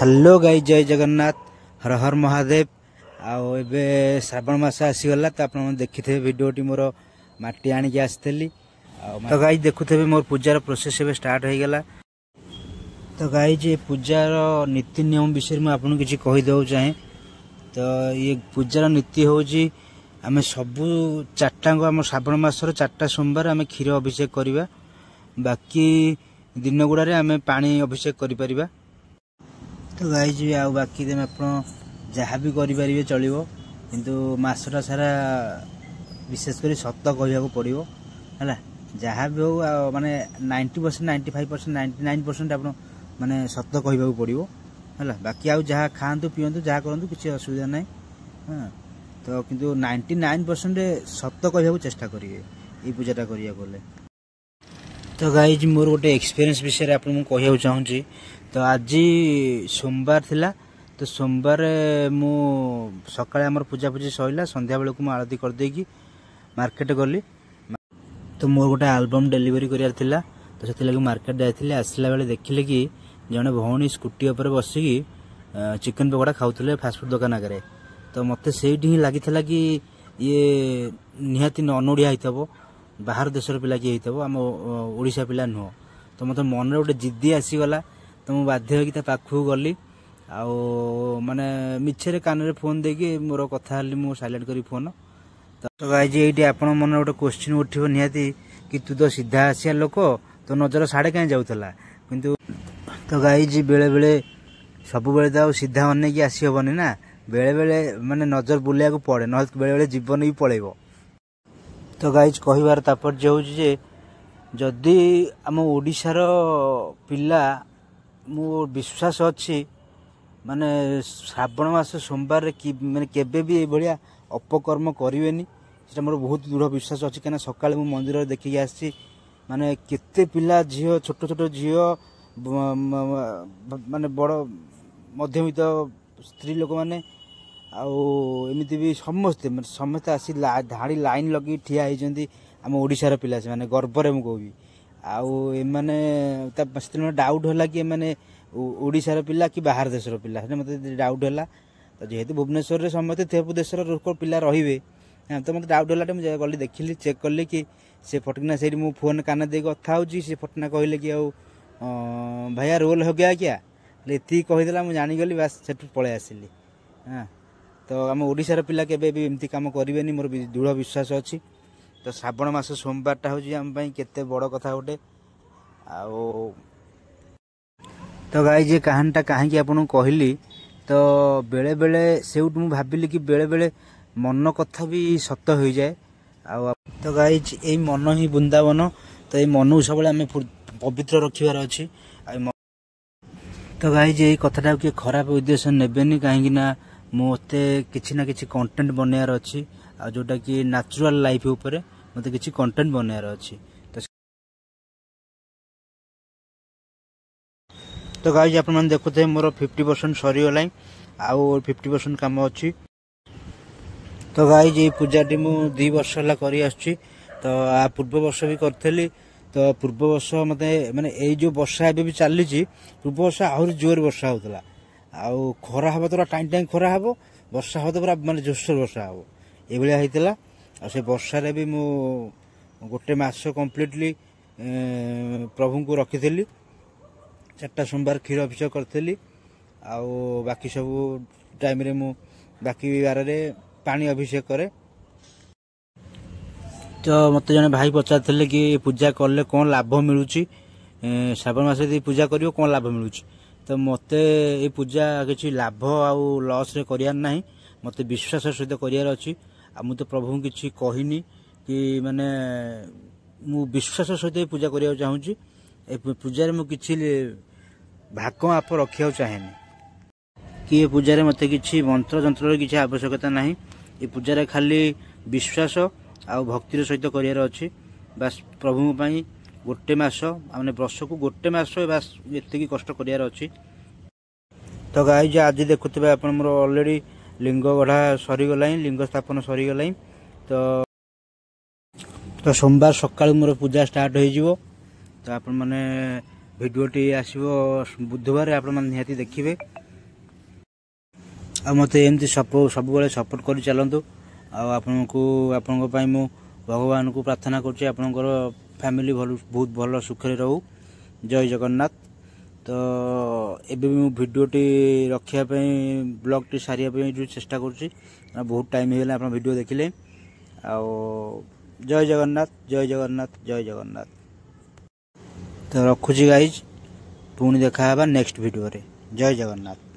Hello गाई जय जगन्नाथ हर हर महादेव आबे श्रावण मास आसीगला तो आप देखी भिडटी मोर मटी आणिक आसती तो गाई देखुथे मोर पूजार प्रोसेस स्टार्ट हो गला। तो गाई जे पूजार नीति नियम विषय में आपको किसी कहीदेव चाहे तो ये पूजार नीति हूँ आम सबू चार्टा आम श्रावण मासर 4टा सोमवार आम क्षीर अभिषेक करवा बाकी दिन गुड़ारे आम पानी अभिषेक करिपरिबा। तो गाई जी आ बाकी दिन आप जहाँ भी करें चलो किंतु मसटा सारा विशेषकर सत कहू पड़ो है जहाँ भी हो माने 90% 95% 99% आप माने सत कहू पड़ो है बाकी आउ जहाँ खातु पीतु जहाँ करूँ किसी असुविधा ना। हाँ तो किंतु 99% सत कहू चेष्टा करेंगे ये पूजाटा करिया गले। तो गाई जी मोर गोटे एक्सपीरियंस विषय आपको कहूँ चाहूँगी। तो आज सोमवार थिला तो सोमवार मु सकाळे आमर पूजा पूजी सइला संध्या बेलू मु आरती कर देकी मार्केट गली। तो मोर गोटे आल्बम डिलीवरी करियार थिला तो से लगे मार्केट जाइथिले आसला बेले देखिले कि जने भौणी स्कूटी ऊपर बसिकी चिकन पकोड़ा खाउथले फास्ट फूड दुकान आगे। तो मते सेठी ही लागिथिला कि ये निहाती अनोड़िया होइतबो बाहर देशर पिला कि होइतबो आम ओडिशा पिला नुह। तो मते मन रे गोटे जिद्दी आसीगला तो मुझे बाध्य होगी पाखक गली आउ माने मिछे कान रे फोन देकी मोर कथा मु साइलेंट करी फोन। तो गाई जी ये आप मन गोटे क्वेश्चन उठो निहाती कि तू तो सीधा आसिया लोक तो नजर साढ़े कहीं जाऊला किंतु। तो गाई जी बेले बेले सब बेले तो सीधा अनेक आसी हेनी ना बेले बेले माने नजर बुलिया पड़े न बेले बेले जीवन भी पलैब। तो गाई कहबार तात्पर्य हूँ जदि आम ओडिशार पिला मो विश्वास अच्छी माने श्रावण मास सोमवार माने केबे भी भाया अपकर्म करेनि से मोर बहुत दृढ़ विश्वास अच्छी कहीं सकाल मु मंदिर देखिक आसी माने केते पिला झील छोट छोट झील माने बड़ मध्यमित स्त्री लोक माने आमती भी समस्ते समस्ते आसी धाड़ी लाइन लगे ठिया होती आम ओडिशार पिला से माने गर्व में कहबी आने डाउट है कि मैंने ओडिशार पिला कि बाहर देशर पिला मत डाउट है। तो जेहेतु भुवनेश्वर समस्त थे देशर लोक पिला रे तो मत डाउट है गली देखिली चेक कली कि से फटकिना से मु फोन कान दे कथा हो फटना कहले कि भैया रोल हो गया क्या ये कहीदेला मुझे जानीगली बास से पलि आसिली। हाँ तो आम ओडिशार पिला केबे भी एमती काम करेनि मोर दृढ़ विश्वास अच्छी। तो श्रावण मास सोमवारटा हूँ आम केते बड़ कथा गोटे तो गाई जे कहानीटा कहीं आपको कहली तो बेले बेले से भाविली कि बेले बेले मन कथा भी सत हो जाए। तो गाई यही मन ही वृंदावन तो ये मन सब आम पवित्र रखार अच्छी। तो गाई जे कथाटा किए खराब उद्देश्य नेबेनि कहीं मते किसी ना किसी कंटेंट बनवार अच्छी जोटा कि नेचुरल लाइफ उपरे मते किसी कंटेंट बनवार अच्छी। तो गाइज आप देखुते मोर 50% सरीगला आउ 50% काम अच्छी। तो गाइज ये पूजाटी मु 2 वर्ष है कर आसुची तो आ पूर्व वर्ष भी करी। तो पूर्व वर्ष मत माने ये जो वर्षा एवं भी चली पूर्व वर्ष आहरी जोर वर्षा होता आउ खरा हम तो टाइम टाइम खरा हम वर्षा हम तो पूरा माने जोरसोर वर्षा हम ये होता से वर्षारे भी मु गोटे मास कम्प्लीटली प्रभु को रखी 4टा सोमवार क्षीर अभिषेक करी बाकी सब टाइम रे मु बाकी बार पानी अभिषेक करे। तो मत जने भाई पचार कि पूजा कले कौन लाभ मिलूँ श्रावण मास पूजा कर कौन लाभ मिलूँ। तो मत ये पूजा किसी लाभ आउ लॉस रे करियार नहीं मत विश्वास सहित करियार अच्छी। मु तो प्रभु किसी कहनी कि माने मु विश्वास सहित पूजा करिया चाहूँगी पूजा मु किसी भाग आप रखा चाहेनि कि ये पूजा मत किसी मंत्र जंत्र किसी आवश्यकता ना ये पूजा खाली विश्वास आ भक्तिर सहित करियार अच्छी। बास प्रभु गोटे मास मैंने वर्ष को गोटे मास बास ये कष्ट करियार अच्छी। तो गाई आज देखुवे आप मोर ऑलरेडी लिंग गढ़ा सरीगला लिंग स्थापन सरीगला। तो सोमवार सकाल मोर पूजा स्टार्ट हो तो आप मैंने भिडियोटी आसो बुधवार आप निहाती देखिए। ଆଉ ମୋତେ ଏମିତି ସବୁବେଳେ ସପୋର୍ଟ କରି ଚାଲନ୍ତୁ। ଆଉ ଆପଣଙ୍କୁ ଆପଣଙ୍କ ପାଇଁ ମୁଁ ଭଗବାନଙ୍କୁ ପ୍ରାର୍ଥନା କରୁଛି ଆପଣଙ୍କର ଫ୍ୟାମିଲି ବହୁତ ଭଲ ସୁଖରେ ରହୁ। ଜୟ ଜଗନ୍ନାଥ। ତ ଏବେ ବି ମୁଁ ଭିଡ଼ିଓଟି ରଖିବା ପାଇଁ ବ୍ଲଗ୍ଟି ସାରିବା ପାଇଁ ଚେଷ୍ଟା କରୁଛି। ବହୁତ ଟାଇମ୍ ହେଇଗଲା ଆପଣ ଭିଡ଼ିଓ ଦେଖିଲେ। ଆଉ ଜୟ ଜଗନ୍ନାଥ, ଜୟ ଜଗନ୍ନାଥ, ଜୟ ଜଗନ୍ନାଥ। ତ ରଖୁଛି ଗାଇଜ୍, ପୁଣି ଦେଖା ହେବା ନେକ୍ସଟ ଭିଡ଼ିଓରେ। ଜୟ ଜଗନ୍ନାଥ।